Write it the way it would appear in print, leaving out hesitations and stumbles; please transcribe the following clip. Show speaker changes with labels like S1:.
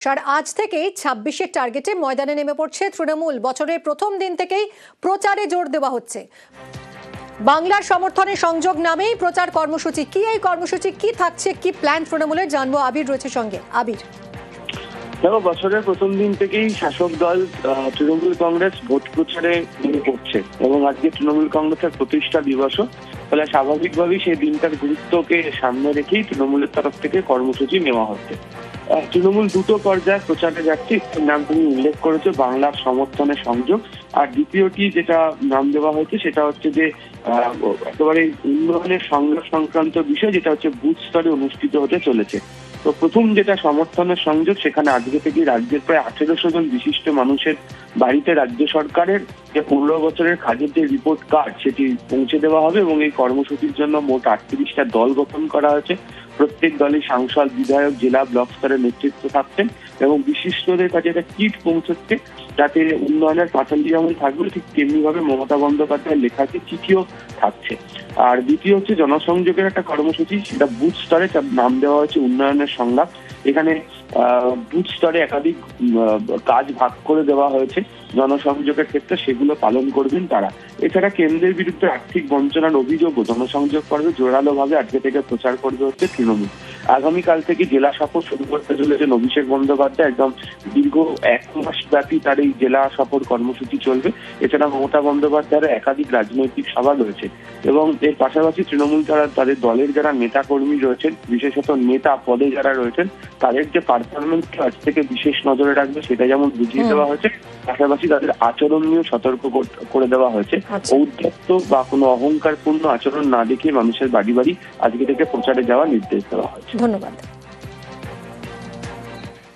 S1: আর আজ থেকেই ২৬-এর টার্গেটে ময়দানে নেমে পড়ছে তৃণমূল। বছরের প্রথম দিন থেকেই প্রচারে জোর দেওয়া হচ্ছে। বাংলার সমর্থনে সংযোগ নামেই প্রচার কর্মসূচি। কি এই কর্মসূচি, কি থাকছে, কি প্ল্যান তৃণমূলের, জানবো। আবির রয়েছে সঙ্গে। আবির,
S2: দেখো, বছরের প্রথম দিন থেকেই শাসক দল তৃণমূল কংগ্রেস ভোট প্রচারে নেমে পড়ছে এবং আজকে তৃণমূল কংগ্রেসের প্রতিষ্ঠা দিবসও, ফলে স্বাভাবিকভাবেই সেই দিনটার গুরুত্বকে সামনে রেখেই তৃণমূলের তরফ থেকে কর্মসূচি নেওয়া হচ্ছে। তৃণমূল দুটো পর্যায়ে প্রচারে যাচ্ছে। একটি নাম তুমি উল্লেখ করেছো, বাংলার সমর্থনে সংযোগ, আর দ্বিতীয়টি যেটা নাম দেওয়া হয়েছে সেটা হচ্ছে যে একেবারে উন্নয়নের সংযোগ সংক্রান্ত বিষয়, যেটা হচ্ছে বুথ স্তরে অনুষ্ঠিত হতে চলেছে। তো প্রথম যেটা সমর্থনের সংযোগ, সেখানে আজকে থেকে রাজ্যের প্রায় ১৮০০ জন বিশিষ্ট মানুষের বাড়িতে রাজ্য সরকারের যে ১৫ বছরের কাজের যে রিপোর্ট কার্ড সেটি পৌঁছে দেওয়া হবে এবং এই কর্মসূচির জন্য মোট ৩৮টা দল গঠন করা হয়েছে। প্রত্যেক দলই সাংসদ, বিধায়ক, জেলা, ব্লক স্তরের নেতৃত্ব থাকছেন এবং বিশিষ্টদের কাছে একটা কিট পৌঁছচ্ছে, যাতে উন্নয়নের পাঁচালী যেমন থাকবে ঠিক তেমনি ভাবে মমতা বন্দ্যোপাধ্যায়ের লেখাকে চিঠিও থাকছে। আর দ্বিতীয় হচ্ছে জনসংযোগের একটা কর্মসূচি, সেটা বুথ স্তরে, তার নাম দেওয়া হয়েছে উন্নয়নের সংলাপ। এখানে বুথ স্তরে একাধিক কাজ ভাগ করে দেওয়া হয়েছে জনসংযোগের ক্ষেত্রে, সেগুলো পালন করবেন তারা। এছাড়া কেন্দ্রের বিরুদ্ধে আর্থিক বঞ্চনার অভিযোগও জনসংযোগ পর্বে জোরালো ভাবে আজকে থেকে প্রচার করবে হচ্ছে তৃণমূল। আগামীকাল থেকে জেলা সফর শুরু করতে চলেছেন অভিষেক বন্দ্যোপাধ্যায়। একদম দীর্ঘ ১ মাস ব্যাপী তার এই জেলা সফর কর্মসূচি চলবে। এছাড়া মমতা বন্দ্যোপাধ্যায়ের একাধিক রাজনৈতিক সভা রয়েছে এবং এর পাশাপাশি তৃণমূল তারা তাদের দলের যারা নেতা কর্মী রয়েছেন, বিশেষত নেতা পদে যারা রয়েছেন, তাদের যে পারফরমেন্স আজ থেকে বিশেষ নজরে রাখবে সেটা যেমন বুঝিয়ে দেওয়া হয়েছে, পাশাপাশি তাদের আচরণ নিয়েও সতর্ক করে দেওয়া হয়েছে। ঔদ্ধত্য বা কোনো অহংকারপূর্ণ আচরণ না দেখিয়ে মানুষের বাড়ি বাড়ি আজকে থেকে প্রচারে যাওয়ার নির্দেশ দেওয়া হয়েছে।
S1: ধন্যবাদ।